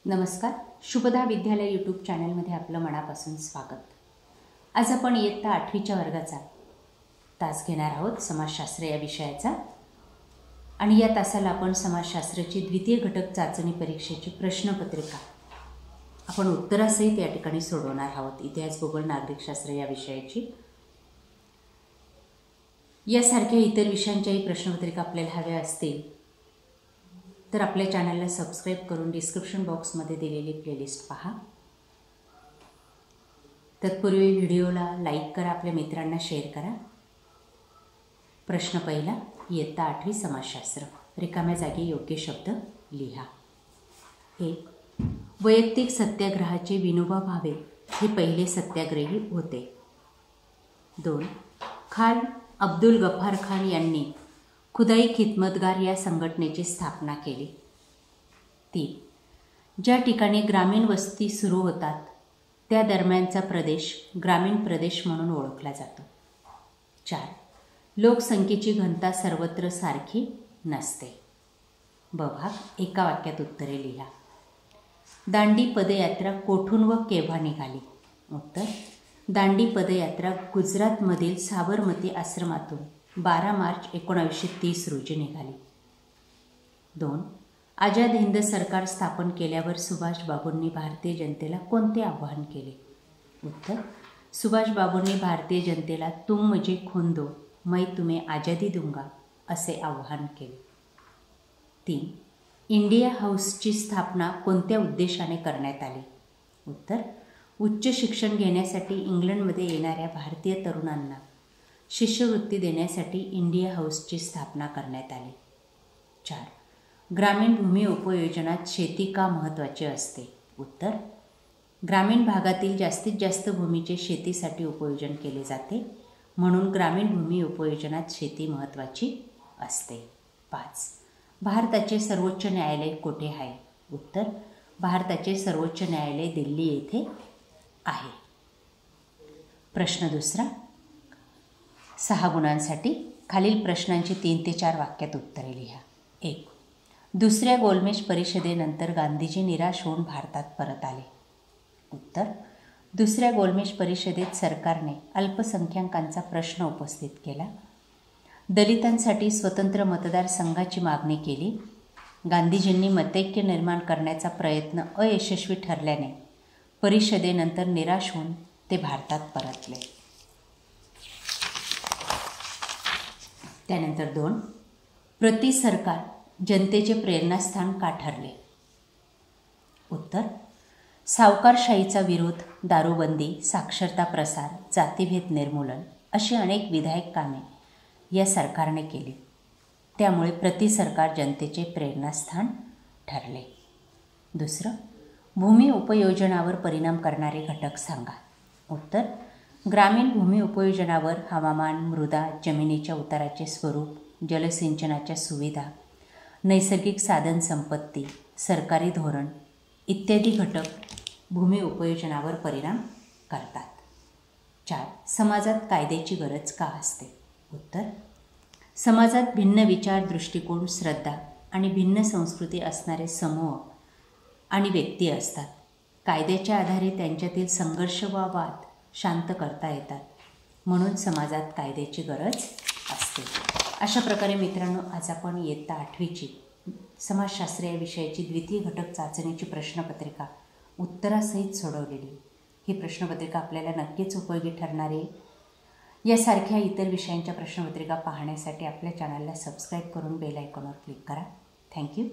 नमस्कार. शुभदा विद्यालय यूट्यूब चॅनलमध्ये आपलं मनापासून स्वागत. आज आपण इयत्ता 8वीच्या वर्गाचा तास घेणार आहोत समाजशास्त्र या विषयाचा. आणि या तासाला आपण समाजशास्त्राची द्वितीय घटक चाचणी परीक्षेची प्रश्नपत्रिका आपण उत्तरासहित या ठिकाणी सोडवणार आहोत. इतिहास, भूगोल, नागरिकशास्त्र या विषयाची. यासारख्या इतर विषयांच्याही प्रश्नपत्रिका आपल्याला हव्या असतील तर आपल्या चॅनलला सबस्क्राईब करून डिस्क्रिप्शन बॉक्समध्ये दिलेली प्लेलिस्ट पहा. तत्पूर्वी व्हिडिओला लाईक करा, आपल्या मित्रांना शेअर करा. प्रश्न पहिला, इयत्ता 8वी समाजशास्त्र. रिकाम्या जागी योग्य शब्द लिहा. 1. वैयक्तिक सत्याग्रहाचे विनोबा भावे हे पहिले सत्याग्रही होते. 2. खान अब्दुल गफार खान यांनी खुदाई खिदमतगार या संघटनेची स्थापना केली. 3. ज्या ठिकाणी ग्रामीण वस्ती सुरू होतात त्या दरम्यानचा प्रदेश ग्रामीण प्रदेश म्हणून ओळखला जातो. 4. लोकसंख्येची घनता सर्वत्र सारखी नसते. ब भाग एका वाक्यात उत्तरे लिहा. दांडी पदयात्रा कोठून व केव्हा निघाली? उत्तर: दांडी पदयात्रा गुजरातमधील साबरमती आश्रमातून 12 मार्च 1930 रोजी निघाली. 2. आझाद हिंद सरकार स्थापन केल्यावर सुभाषबाबूंनी भारतीय जनतेला कोणते आवाहन केले? उत्तर: सुभाषबाबूंनी भारतीय जनतेला तुम मुझे खून दो मैं तुम्हें आज़ादी दूंगा असे आवाहन केले. 3. इंडिया हाऊसची स्थापना कोणत्या उद्देशाने करण्यात आली? उत्तर: उच्च शिक्षण घेण्यासाठी इंग्लंडमध्ये येणाऱ्या भारतीय तरुणांना शिष्यवृत्ती देण्यासाठी इंडिया हाऊसची स्थापना करण्यात आली. 4. ग्रामीण भूमी उपयोजनात शेती का महत्त्वाची असते? उत्तर: ग्रामीण भागातील जास्तीत जास्त भूमीचे शेतीसाठी उपयोजन केले जाते, म्हणून ग्रामीण भूमी उपयोजनात शेती महत्त्वाची असते. 5. भारताचे सर्वोच्च न्यायालय कोठे आहे? उत्तर: भारताचे सर्वोच्च न्यायालय दिल्ली येथे आहे. प्रश्न दुसरा, 6 गुणांसाठी खालील प्रश्नांची 3 ते 4 वाक्यात उत्तरे लिहा. 1. दुसऱ्या गोलमेज परिषदेनंतर गांधीजी निराश होऊन भारतात परत आले. उत्तर: दुसऱ्या गोलमेज परिषदेत सरकारने अल्पसंख्याकांचा प्रश्न उपस्थित केला. दलितांसाठी स्वतंत्र मतदारसंघाची मागणी केली. गांधीजींनी मतैक्य निर्माण करण्याचा प्रयत्न अयशस्वी ठरल्याने परिषदेनंतर निराश होऊन ते भारतात परतले. त्यानंतर 2. प्रति सरकार जनतेचे प्रेरणास्थान का ठरले? उत्तर: सावकारशाहीचा विरोध, दारूबंदी, साक्षरता प्रसार, जातीभेद निर्मूलन अशी अनेक विधायक कामे या सरकारने केली. त्यामुळे प्रति सरकार जनतेचे प्रेरणास्थान ठरले. दुसरं, भूमी उपयोजनावर परिणाम करणारे घटक सांगा. उत्तर: ग्रामीण भूमी उपयोजनावर हवामान, मृदा, जमिनीच्या उताराचे स्वरूप, जलसिंचनाच्या सुविधा, नैसर्गिक साधनसंपत्ती, सरकारी धोरण इत्यादी घटक भूमी उपयोजनावर परिणाम करतात. 4. समाजात कायद्याची गरज का असते? उत्तर: समाजात भिन्न विचार, दृष्टिकोन, श्रद्धा आणि भिन्न संस्कृती असणारे समूह आणि व्यक्ती असतात. कायद्याच्या आधारे त्यांच्यातील संघर्ष व वाद शांत करता येतात, म्हणून समाजात कायद्याची गरज असते. अशा प्रकारे मित्रांनो, आज आपण इयत्ता 8वीची समाजशास्त्र या विषयाची द्वितीय घटक चाचणीची प्रश्नपत्रिका उत्तरासहित सोडवलेली. ही प्रश्नपत्रिका आपल्याला नक्कीच उपयोगी ठरणार आहे. यासारख्या इतर विषयांच्या प्रश्नपत्रिका पाहण्यासाठी आपल्या चॅनलला सबस्क्राईब करून बेल आयकॉनवर क्लिक करा. थँक्यू.